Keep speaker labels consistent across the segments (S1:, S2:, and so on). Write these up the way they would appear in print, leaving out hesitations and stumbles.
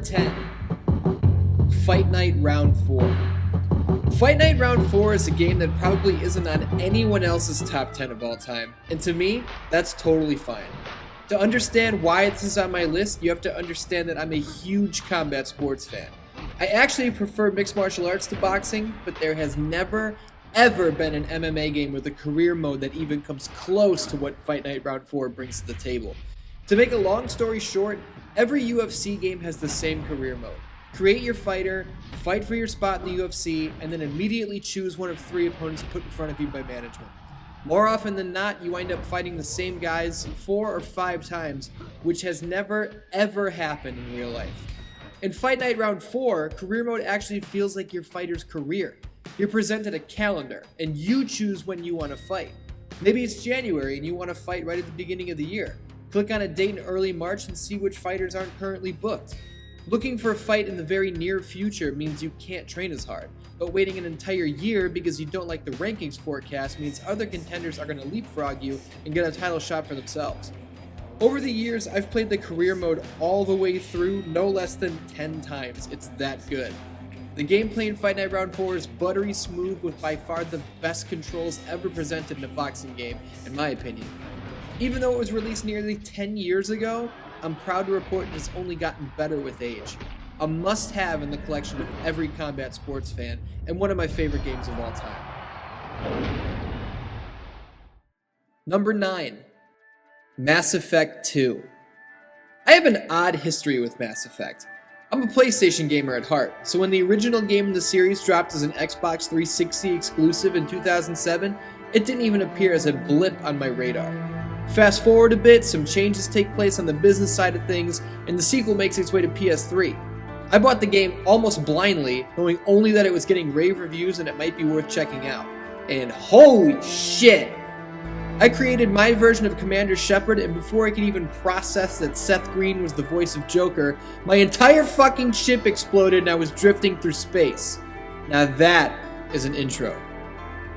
S1: 10. Fight Night Round 4. Fight Night Round 4 is a game that probably isn't on anyone else's top 10 of all time, and to me, that's totally fine. To understand why this is on my list, you have to understand that I'm a huge combat sports fan. I actually prefer mixed martial arts to boxing, but there has never, ever been an MMA game with a career mode that even comes close to what Fight Night Round 4 brings to the table. To make a long story short, every UFC game has the same career mode. Create your fighter, fight for your spot in the UFC, and then immediately choose one of 3 opponents put in front of you by management. More often than not, you wind up fighting the same guys 4 or 5 times, which has never ever happened in real life. In Fight Night Round 4, career mode actually feels like your fighter's career. You're presented a calendar, and you choose when you want to fight. Maybe it's January and you want to fight right at the beginning of the year. Click on a date in early March and see which fighters aren't currently booked. Looking for a fight in the very near future means you can't train as hard, but waiting an entire year because you don't like the rankings forecast means other contenders are going to leapfrog you and get a title shot for themselves. Over the years, I've played the career mode all the way through no less than 10 times. It's that good. The gameplay in Fight Night Round 4 is buttery smooth with by far the best controls ever presented in a boxing game, in my opinion. Even though it was released nearly 10 years ago, I'm proud to report it has only gotten better with age. A must-have in the collection of every combat sports fan, and one of my favorite games of all time. Number 9. Mass Effect 2. I have an odd history with Mass Effect. I'm a PlayStation gamer at heart, so when the original game in the series dropped as an Xbox 360 exclusive in 2007, it didn't even appear as a blip on my radar. Fast forward a bit, some changes take place on the business side of things, and the sequel makes its way to PS3. I bought the game almost blindly, knowing only that it was getting rave reviews and it might be worth checking out. And holy shit! I created my version of Commander Shepard, and before I could even process that Seth Green was the voice of Joker, my entire fucking ship exploded and I was drifting through space. Now that is an intro.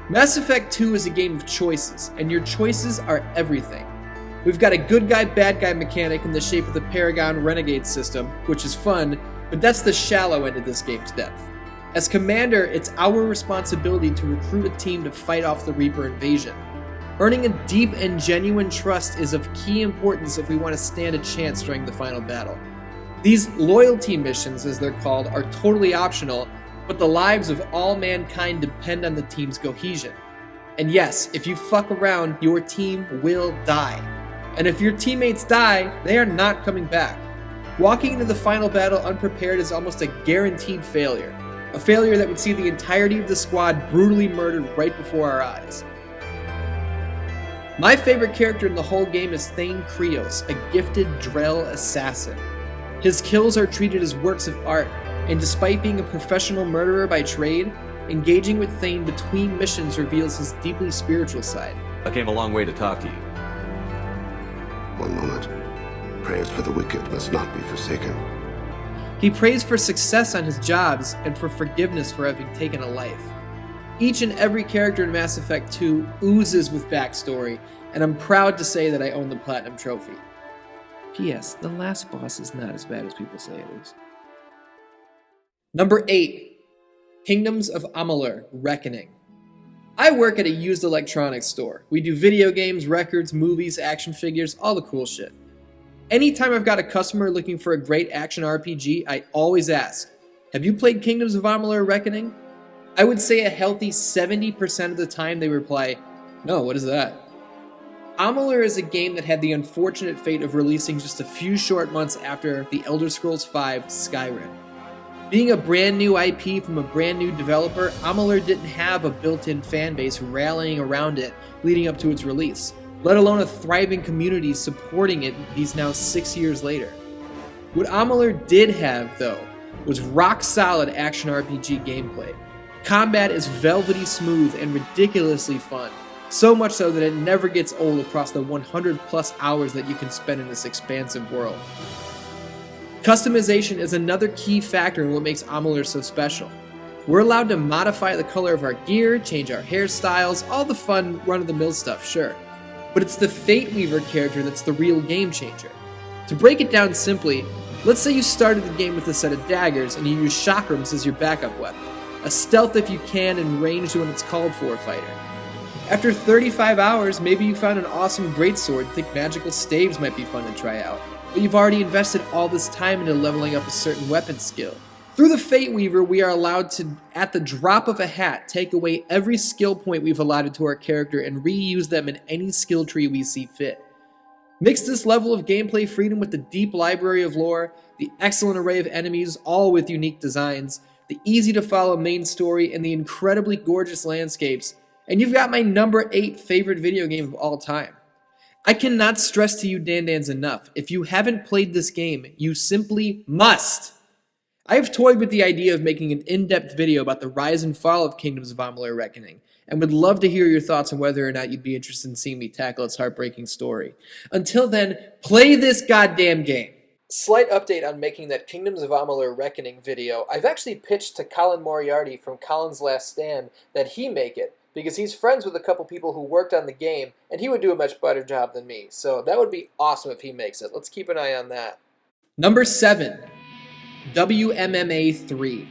S1: Mass Effect 2 is a game of choices, and your choices are everything. We've got a good guy, bad guy mechanic in the shape of the Paragon Renegade system, which is fun, but that's the shallow end of this game's depth. As Commander, it's our responsibility to recruit a team to fight off the Reaper invasion. Earning a deep and genuine trust is of key importance if we want to stand a chance during the final battle. These loyalty missions, as they're called, are totally optional, but the lives of all mankind depend on the team's cohesion. And yes, if you fuck around, your team will die. And if your teammates die, they are not coming back. Walking into the final battle unprepared is almost a guaranteed failure. A failure that would see the entirety of the squad brutally murdered right before our eyes. My favorite character in the whole game is Thane Krios, a gifted Drell assassin. His kills are treated as works of art, and despite being a professional murderer by trade, engaging with Thane between missions reveals his deeply spiritual side.
S2: I came a long way to talk to you.
S3: One moment. Prayers for the wicked must not be forsaken.
S1: He prays for success on his jobs and for forgiveness for having taken a life. Each and every character in Mass Effect 2 oozes with backstory, and I'm proud to say that I own the Platinum Trophy. P.S. The last boss is not as bad as people say it is. Number 8. Kingdoms of Amalur: Reckoning. I work at a used electronics store. We do video games, records, movies, action figures, all the cool shit. Anytime I've got a customer looking for a great action RPG, I always ask, have you played Kingdoms of Amalur: Reckoning? I would say a healthy 70% of the time they reply, no, what is that? Amalur is a game that had the unfortunate fate of releasing just a few short months after The Elder Scrolls V: Skyrim. Being a brand new IP from a brand new developer, Amalur didn't have a built-in fanbase rallying around it leading up to its release, let alone a thriving community supporting it these now 6 years later. What Amalur did have, though, was rock-solid action RPG gameplay. Combat is velvety smooth and ridiculously fun, so much so that it never gets old across the 100 plus hours that you can spend in this expansive world. Customization is another key factor in what makes Amalur so special. We're allowed to modify the color of our gear, change our hairstyles, all the fun run-of-the-mill stuff, sure. But it's the Fate Weaver character that's the real game changer. To break it down simply, Let's say you started the game with a set of daggers and you use chakrams as your backup weapon, a stealth if you can and ranged when it's called for fighter. After 35 hours, maybe you found an awesome greatsword and think magical staves might be fun to try out, but you've already invested all this time into leveling up a certain weapon skill. Through the Fate Weaver, we are allowed to, at the drop of a hat, take away every skill point we've allotted to our character and reuse them in any skill tree we see fit. Mix this level of gameplay freedom with the deep library of lore, the excellent array of enemies, all with unique designs, the easy-to-follow main story, and the incredibly gorgeous landscapes, and you've got my number 8 favorite video game of all time. I cannot stress to you Dan-Dans enough, if you haven't played this game, you simply must! I have toyed with the idea of making an in-depth video about the rise and fall of Kingdoms of Amalur Reckoning, and would love to hear your thoughts on whether or not you'd be interested in seeing me tackle its heartbreaking story. Until then, play this goddamn game! Slight update on making that Kingdoms of Amalur Reckoning video. I've actually pitched to Colin Moriarty from Colin's Last Stand that he make it, because he's friends with a couple people who worked on the game, and he would do a much better job than me. So that would be awesome if he makes it. Let's keep an eye on that. Number 7. WMMA 3.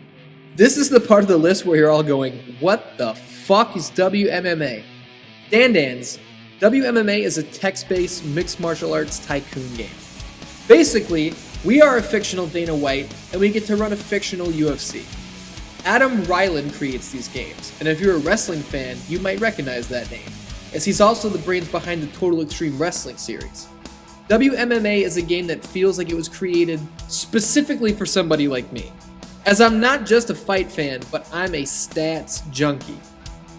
S1: This is the part of the list where you're all going, what the fuck is WMMA? Dan-Dans, WMMA is a text-based mixed martial arts tycoon game. Basically, we are a fictional Dana White, and we get to run a fictional UFC. Adam Ryland creates these games, and if you're a wrestling fan, you might recognize that name, as he's also the brains behind the Total Extreme Wrestling series. WMMA is a game that feels like it was created specifically for somebody like me, as I'm not just a fight fan, but I'm a stats junkie.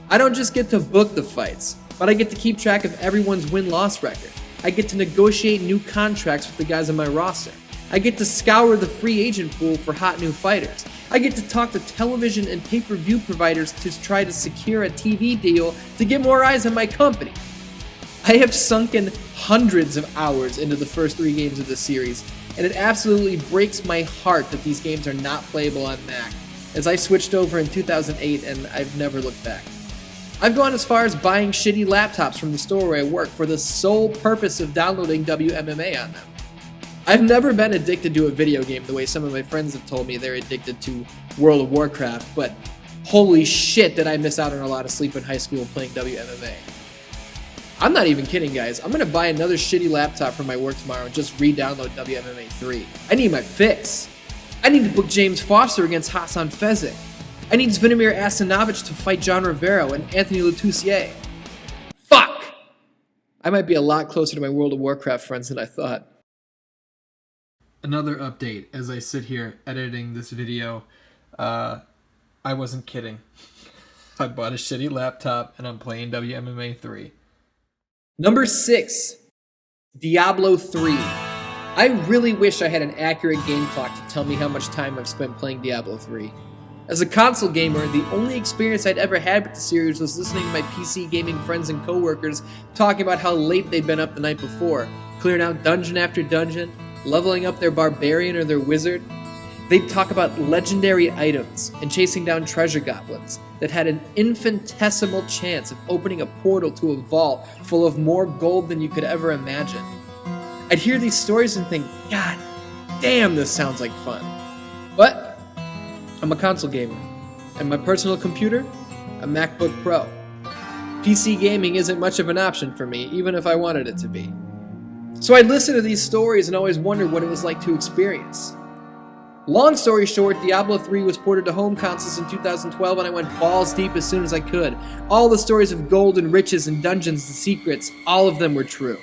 S1: I don't just get to book the fights, but I get to keep track of everyone's win-loss record. I get to negotiate new contracts with the guys on my roster. I get to scour the free agent pool for hot new fighters. I get to talk to television and pay-per-view providers to try to secure a TV deal to get more eyes on my company. I have sunken hundreds of hours into the first 3 games of this series, and it absolutely breaks my heart that these games are not playable on Mac, as I switched over in 2008 and I've never looked back. I've gone as far as buying shitty laptops from the store where I work for the sole purpose of downloading WMMA on them. I've never been addicted to a video game the way some of my friends have told me they're addicted to World of Warcraft, but holy shit did I miss out on a lot of sleep in high school playing WMMA. I'm not even kidding, guys. I'm gonna buy another shitty laptop for my work tomorrow and just re-download WMMA 3. I need my fix. I need to book James Foster against Hassan Fezzik. I need Zvonimir Asanovic to fight John Rivero and Anthony Letoussier. Fuck! I might be a lot closer to my World of Warcraft friends than I thought. Another update as I sit here editing this video. I wasn't kidding. I bought a shitty laptop and I'm playing WMMA 3. Number 6. Diablo 3. I really wish I had an accurate game clock to tell me how much time I've spent playing Diablo 3. As a console gamer, the only experience I'd ever had with the series was listening to my PC gaming friends and coworkers talking about how late they'd been up the night before, clearing out dungeon after dungeon, leveling up their barbarian or their wizard. They'd talk about legendary items and chasing down treasure goblins that had an infinitesimal chance of opening a portal to a vault full of more gold than you could ever imagine. I'd hear these stories and think, God damn, this sounds like fun. But I'm a console gamer, and my personal computer, a MacBook Pro. PC gaming isn't much of an option for me, even if I wanted it to be. So I'd listen to these stories and always wonder what it was like to experience. Long story short, Diablo 3 was ported to home consoles in 2012 and I went balls deep as soon as I could. All the stories of gold and riches and dungeons and secrets, all of them were true.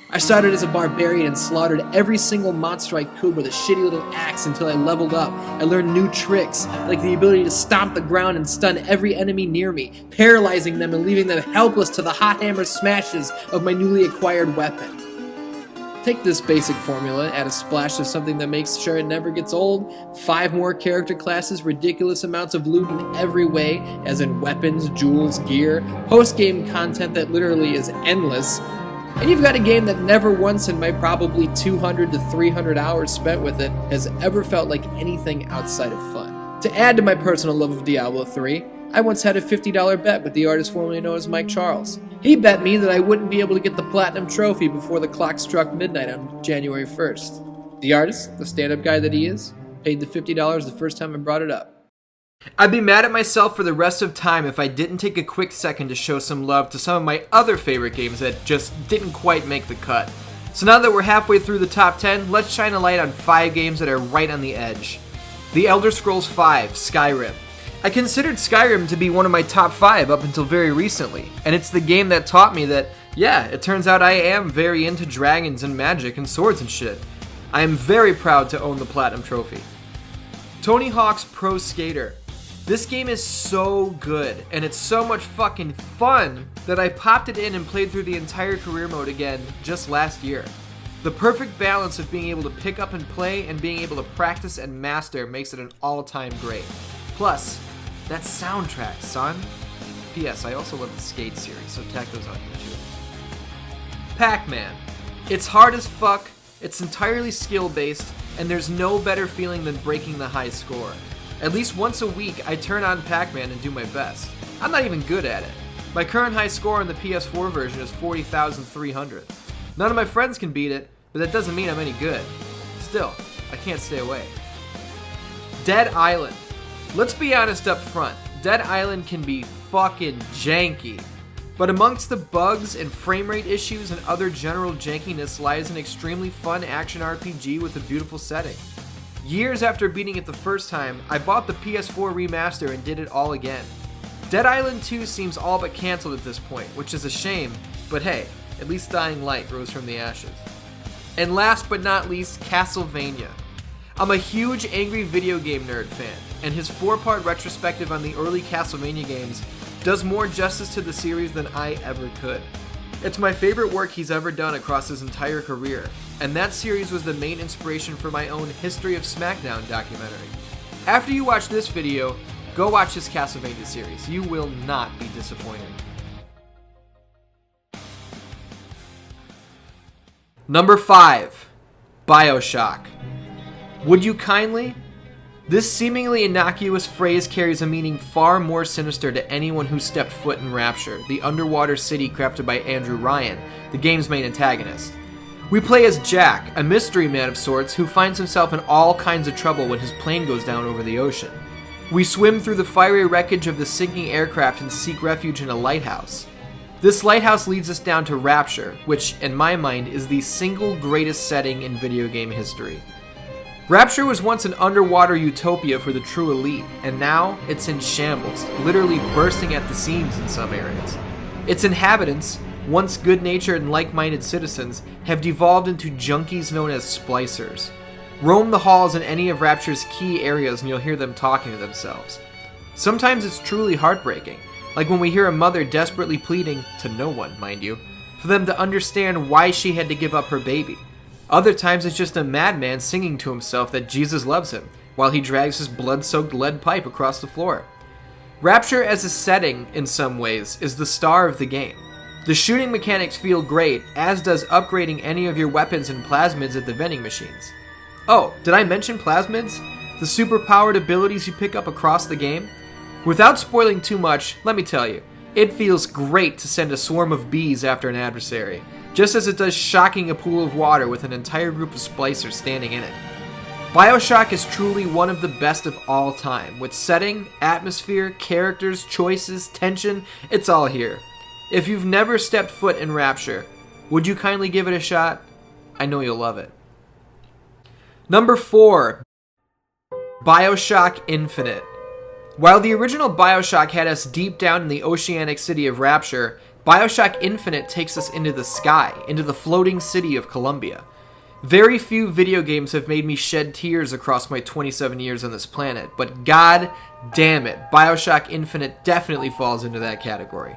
S1: I started as a barbarian and slaughtered every single monster I could with a shitty little axe until I leveled up. I learned new tricks, like the ability to stomp the ground and stun every enemy near me, paralyzing them and leaving them helpless to the hot hammer smashes of my newly acquired weapon. Take this basic formula, add a splash of something that makes sure it never gets old, 5 more character classes, ridiculous amounts of loot in every way, as in weapons, jewels, gear, post-game content that literally is endless, and you've got a game that never once in my probably 200 to 300 hours spent with it has ever felt like anything outside of fun. To add to my personal love of Diablo 3, I once had a $50 bet with the artist formerly known as Mike Charles. He bet me that I wouldn't be able to get the Platinum Trophy before the clock struck midnight on January 1st. The artist, the stand-up guy that he is, paid the $50 the first time I brought it up. I'd be mad at myself for the rest of time if I didn't take a quick second to show some love to some of my other favorite games that just didn't quite make the cut. So now that we're halfway through the top 10, let's shine a light on 5 games that are right on the edge. The Elder Scrolls V, Skyrim. I considered Skyrim to be one of my top 5 up until very recently, and it's the game that taught me that, yeah, it turns out I am very into dragons and magic and swords and shit. I am very proud to own the Platinum Trophy. Tony Hawk's Pro Skater. This game is so good, and it's so much fucking fun that I popped it in and played through the entire career mode again just last year. The perfect balance of being able to pick up and play and being able to practice and master makes it an all-time great. Plus, that soundtrack, son. P.S. I also love the Skate series, so tack those on here too. Pac-Man. It's hard as fuck, it's entirely skill-based, and there's no better feeling than breaking the high score. At least once a week, I turn on Pac-Man and do my best. I'm not even good at it. My current high score on the PS4 version is 40,300. None of my friends can beat it, but that doesn't mean I'm any good. Still, I can't stay away. Dead Island. Let's be honest up front, Dead Island can be fucking janky. But amongst the bugs and frame rate issues and other general jankiness lies an extremely fun action RPG with a beautiful setting. Years after beating it the first time, I bought the PS4 remaster and did it all again. Dead Island 2 seems all but cancelled at this point, which is a shame, but hey, at least Dying Light rose from the ashes. And last but not least, Castlevania. I'm a huge angry video game nerd fan, and his 4-part retrospective on the early Castlevania games does more justice to the series than I ever could. It's my favorite work he's ever done across his entire career, and that series was the main inspiration for my own History of SmackDown documentary. After you watch this video, go watch his Castlevania series. You will not be disappointed. Number 5, BioShock. Would you kindly? This seemingly innocuous phrase carries a meaning far more sinister to anyone who stepped foot in Rapture, the underwater city crafted by Andrew Ryan, the game's main antagonist. We play as Jack, a mystery man of sorts who finds himself in all kinds of trouble when his plane goes down over the ocean. We swim through the fiery wreckage of the sinking aircraft and seek refuge in a lighthouse. This lighthouse leads us down to Rapture, which, in my mind, is the single greatest setting in video game history. Rapture was once an underwater utopia for the true elite, and now it's in shambles, literally bursting at the seams in some areas. Its inhabitants, once good-natured and like-minded citizens, have devolved into junkies known as splicers. Roam the halls in any of Rapture's key areas and you'll hear them talking to themselves. Sometimes it's truly heartbreaking, like when we hear a mother desperately pleading, to no one, mind you, for them to understand why she had to give up her baby. Other times it's just a madman singing to himself that Jesus loves him, while he drags his blood-soaked lead pipe across the floor. Rapture as a setting, in some ways, is the star of the game. The shooting mechanics feel great, as does upgrading any of your weapons and plasmids at the vending machines. Oh, did I mention plasmids? The super-powered abilities you pick up across the game? Without spoiling too much, let me tell you, it feels great to send a swarm of bees after an adversary, just as it does shocking a pool of water with an entire group of splicers standing in it. BioShock is truly one of the best of all time, with setting, atmosphere, characters, choices, tension, it's all here. If you've never stepped foot in Rapture, would you kindly give it a shot? I know you'll love it. Number 4, BioShock Infinite. While the original BioShock had us deep down in the oceanic city of Rapture, BioShock Infinite takes us into the sky, into the floating city of Columbia. Very few video games have made me shed tears across my 27 years on this planet, but god damn it, BioShock Infinite definitely falls into that category.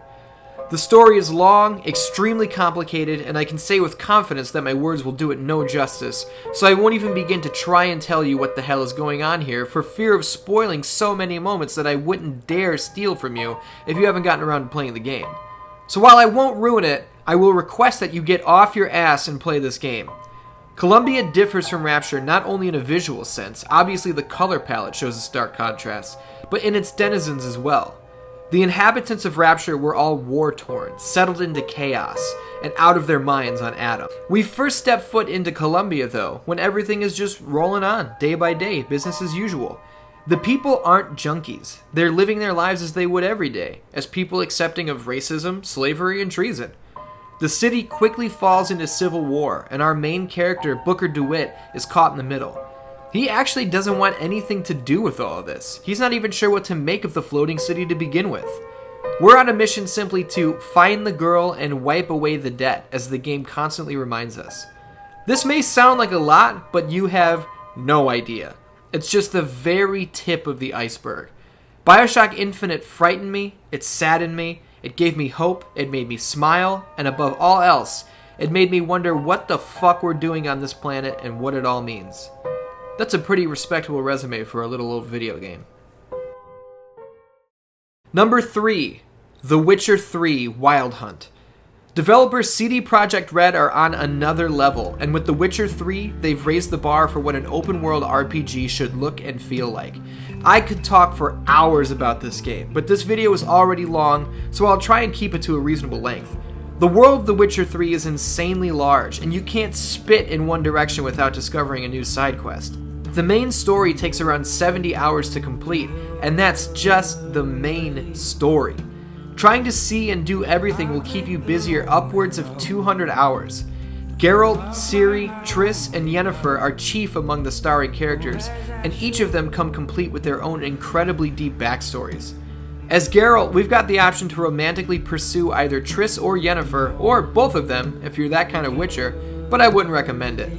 S1: The story is long, extremely complicated, and I can say with confidence that my words will do it no justice, so I won't even begin to try and tell you what the hell is going on here for fear of spoiling so many moments that I wouldn't dare steal from you if you haven't gotten around to playing the game. So while I won't ruin it, I will request that you get off your ass and play this game. Columbia differs from Rapture not only in a visual sense, obviously the color palette shows a stark contrast, but in its denizens as well. The inhabitants of Rapture were all war-torn, settled into chaos, and out of their minds on Adam. We first step foot into Columbia, though, when everything is just rolling on, day by day, business as usual. The people aren't junkies. They're living their lives as they would every day, as people accepting of racism, slavery, and treason. The city quickly falls into civil war, and our main character, Booker DeWitt, is caught in the middle. He actually doesn't want anything to do with all of this. He's not even sure what to make of the floating city to begin with. We're on a mission simply to find the girl and wipe away the debt, as the game constantly reminds us. This may sound like a lot, but you have no idea. It's just the very tip of the iceberg. BioShock Infinite frightened me, it saddened me, it gave me hope, it made me smile, and above all else, it made me wonder what the fuck we're doing on this planet and what it all means. That's a pretty respectable resume for a little old video game. Number 3, The Witcher 3 Wild Hunt. Developers CD Projekt Red are on another level, and with The Witcher 3, they've raised the bar for what an open-world RPG should look and feel like. I could talk for hours about this game, but this video is already long, so I'll try and keep it to a reasonable length. The world of The Witcher 3 is insanely large, and you can't spit in one direction without discovering a new side quest. The main story takes around 70 hours to complete, and that's just the main story. Trying to see and do everything will keep you busier upwards of 200 hours. Geralt, Ciri, Triss, and Yennefer are chief among the starring characters, and each of them come complete with their own incredibly deep backstories. As Geralt, we've got the option to romantically pursue either Triss or Yennefer, or both of them if you're that kind of Witcher, but I wouldn't recommend it.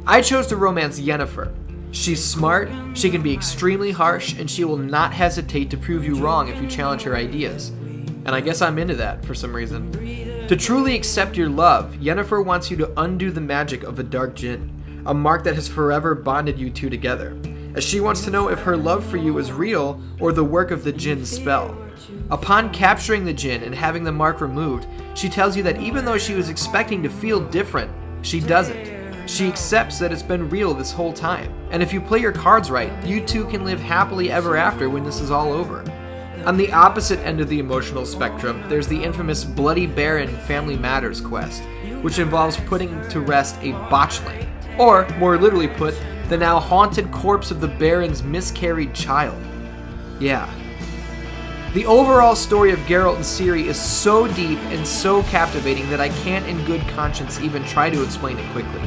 S1: I chose to romance Yennefer. She's smart, she can be extremely harsh, and she will not hesitate to prove you wrong if you challenge her ideas. And I guess I'm into that for some reason. To truly accept your love, Yennefer wants you to undo the magic of a dark djinn, a mark that has forever bonded you two together, as she wants to know if her love for you is real or the work of the djinn's spell. Upon capturing the djinn and having the mark removed, she tells you that even though she was expecting to feel different, she doesn't. She accepts that it's been real this whole time, and if you play your cards right, you two can live happily ever after when this is all over. On the opposite end of the emotional spectrum, there's the infamous Bloody Baron Family Matters quest, which involves putting to rest a botchling, or, more literally put, the now haunted corpse of the Baron's miscarried child. Yeah. The overall story of Geralt and Ciri is so deep and so captivating that I can't in good conscience even try to explain it quickly.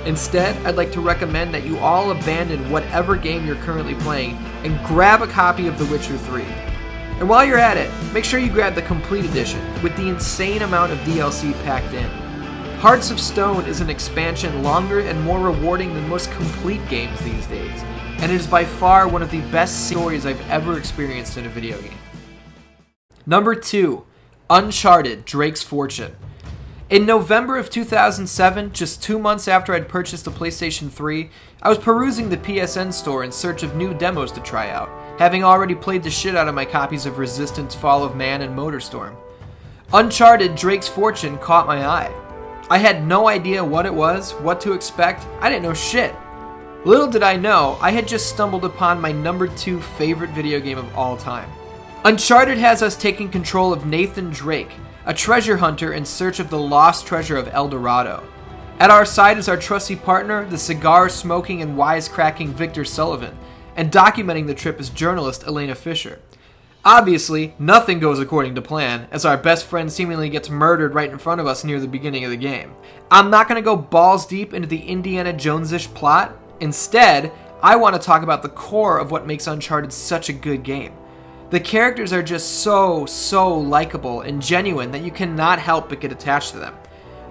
S1: Instead, I'd like to recommend that you all abandon whatever game you're currently playing and grab a copy of The Witcher 3. And while you're at it, make sure you grab the complete edition with the insane amount of DLC packed in. Hearts of Stone is an expansion longer and more rewarding than most complete games these days, and it is by far one of the best stories I've ever experienced in a video game. Number 2, Uncharted: Drake's Fortune. In November of 2007, just 2 months after I'd purchased the PlayStation 3, I was perusing the PSN store in search of new demos to try out, having already played the shit out of my copies of Resistance, Fall of Man, and Motorstorm. Uncharted: Drake's Fortune caught my eye. I had no idea what it was, what to expect, I didn't know shit. Little did I know, I had just stumbled upon my number 2 favorite video game of all time. Uncharted has us taking control of Nathan Drake, a treasure hunter in search of the lost treasure of El Dorado. At our side is our trusty partner, the cigar-smoking and wisecracking Victor Sullivan, and documenting the trip is journalist Elena Fisher. Obviously, nothing goes according to plan, as our best friend seemingly gets murdered right in front of us near the beginning of the game. I'm not going to go balls deep into the Indiana Jones-ish plot. Instead, I want to talk about the core of what makes Uncharted such a good game. The characters are just so likable and genuine that you cannot help but get attached to them.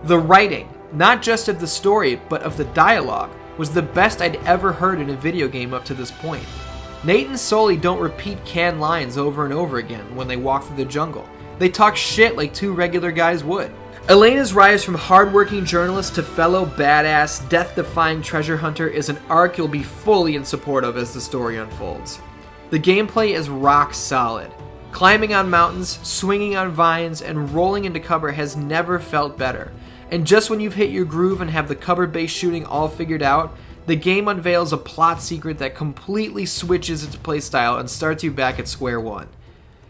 S1: The writing, not just of the story, but of the dialogue, was the best I'd ever heard in a video game up to this point. Nate and Sully don't repeat canned lines over and over again when they walk through the jungle. They talk shit like two regular guys would. Elena's rise from hardworking journalist to fellow badass, death-defying treasure hunter is an arc you'll be fully in support of as the story unfolds. The gameplay is rock solid. Climbing on mountains, swinging on vines, and rolling into cover has never felt better. And just when you've hit your groove and have the cover-based shooting all figured out, the game unveils a plot secret that completely switches its playstyle and starts you back at square one.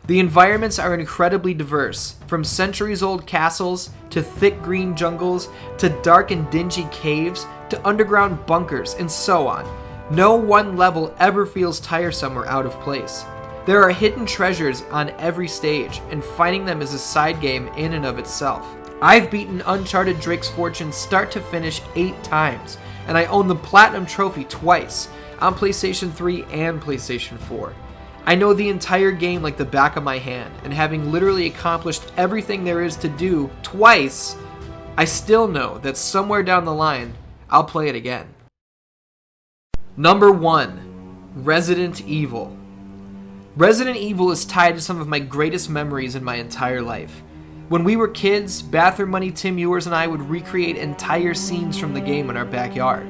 S4: The environments are incredibly diverse, from centuries-old castles, to thick green jungles, to dark and dingy caves, to underground bunkers, and so on. No one level ever feels tiresome or out of place. There are hidden treasures on every stage, and finding them is a side game in and of itself. I've beaten Uncharted Drake's Fortune start to finish 8 times, and I own the Platinum Trophy twice, on PlayStation 3 and PlayStation 4. I know the entire game like the back of my hand, and having literally accomplished everything there is to do twice, I still know that somewhere down the line, I'll play it again. Number 1. Resident Evil. Resident Evil is tied to some of my greatest memories in my entire life. When we were kids, Bathroom Money Tim Ewers and I would recreate entire scenes from the game in our backyard.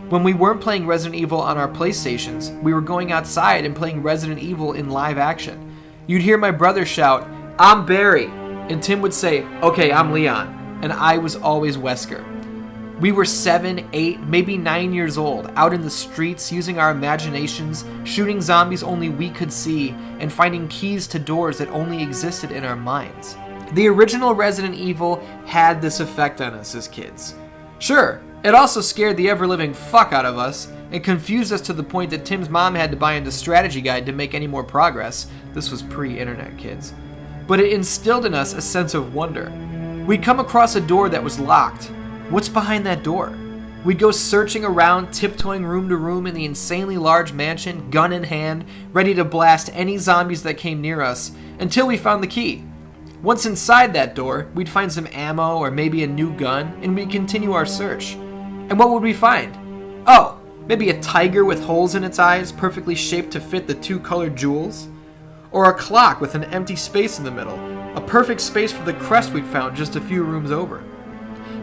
S4: When we weren't playing Resident Evil on our PlayStations, we were going outside and playing Resident Evil in live action. You'd hear my brother shout, "I'm Barry," and Tim would say, "Okay, I'm Leon," and I was always Wesker. We were 7, 8, maybe 9 years old, out in the streets using our imaginations, shooting zombies only we could see, and finding keys to doors that only existed in our minds. The original Resident Evil had this effect on us as kids. Sure, it also scared the ever-living fuck out of us, and confused us to the point that Tim's mom had to buy into Strategy Guide to make any more progress. This was pre-internet, kids. But it instilled in us a sense of wonder. We'd come across a door that was locked. What's behind that door? We'd go searching around, tiptoeing room to room in the insanely large mansion, gun in hand, ready to blast any zombies that came near us, until we found the key. Once inside that door, we'd find some ammo or maybe a new gun, and we'd continue our search. And what would we find? Oh, maybe a tiger with holes in its eyes, perfectly shaped to fit the 2 colored jewels? Or a clock with an empty space in the middle, a perfect space for the crest we'd found just a few rooms over.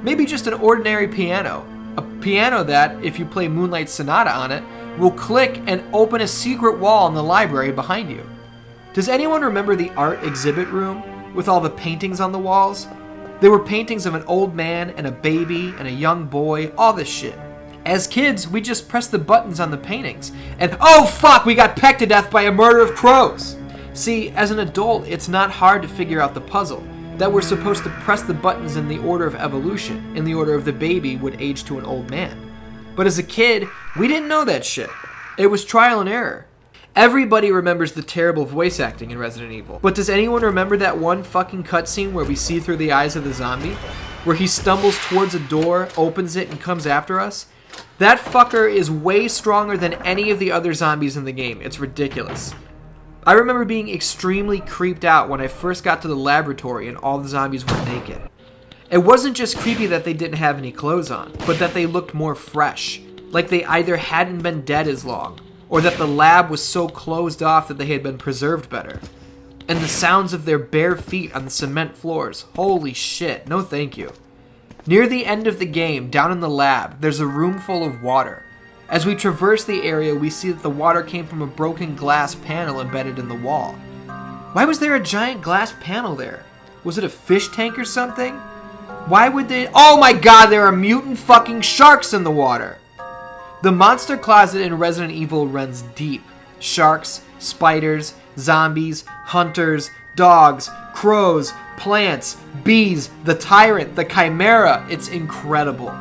S4: Maybe just an ordinary piano. A piano that, if you play Moonlight Sonata on it, will click and open a secret wall in the library behind you. Does anyone remember the art exhibit room with all the paintings on the walls? There were paintings of an old man and a baby and a young boy, all this shit. As kids, we just pressed the buttons on the paintings, and oh fuck, we got pecked to death by a murder of crows! See, as an adult, it's not hard to figure out the puzzle. That we're supposed to press the buttons in the order of evolution, in the order of the baby would age to an old man. But as a kid, we didn't know that shit. It was trial and error. Everybody remembers the terrible voice acting in Resident Evil. But does anyone remember that one fucking cutscene where we see through the eyes of the zombie? Where he stumbles towards a door, opens it, and comes after us? That fucker is way stronger than any of the other zombies in the game. It's ridiculous. I remember being extremely creeped out when I first got to the laboratory and all the zombies were naked. It wasn't just creepy that they didn't have any clothes on, but that they looked more fresh, like they either hadn't been dead as long, or that the lab was so closed off that they had been preserved better. And the sounds of their bare feet on the cement floors, holy shit, no thank you. Near the end of the game, down in the lab, there's a room full of water. As we traverse the area, we see that the water came from a broken glass panel embedded in the wall. Why was there a giant glass panel there? Was it a fish tank or something? Why would they... Oh my god, there are mutant fucking sharks in the water! The monster closet in Resident Evil runs deep. Sharks, spiders, zombies, hunters, dogs, crows, plants, bees, the tyrant, the chimera. It's incredible.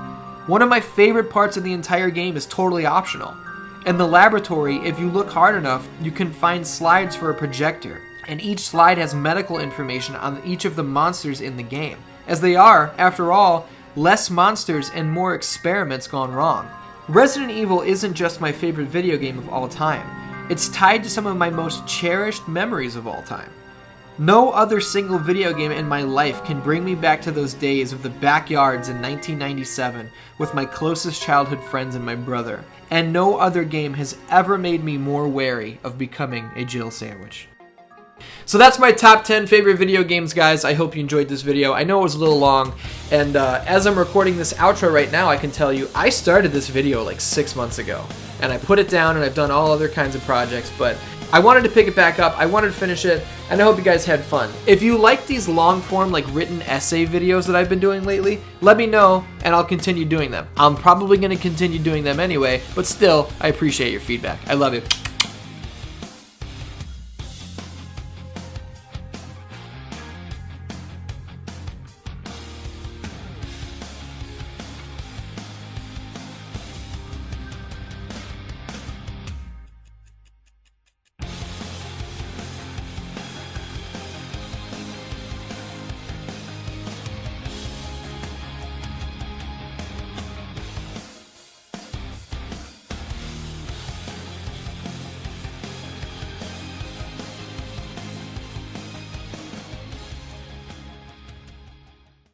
S4: One of my favorite parts of the entire game is totally optional. In the laboratory, if you look hard enough, you can find slides for a projector, and each slide has medical information on each of the monsters in the game, as they are, after all, less monsters and more experiments gone wrong. Resident Evil isn't just my favorite video game of all time. It's tied to some of my most cherished memories of all time. No other single video game in my life can bring me back to those days of the backyards in 1997 with my closest childhood friends and my brother. And no other game has ever made me more wary of becoming a Jill sandwich. So that's my top 10 favorite video games, guys. I hope you enjoyed this video. I know it was a little long, and as I'm recording this outro right now, I can tell you I started this video like 6 months ago, and I put it down, and I've done all other kinds of projects, but I wanted to pick it back up, I wanted to finish it, and I hope you guys had fun. If you like these long-form, like written essay videos that I've been doing lately, let me know, and I'll continue doing them. I'm probably going to continue doing them anyway, but still, I appreciate your feedback. I love you.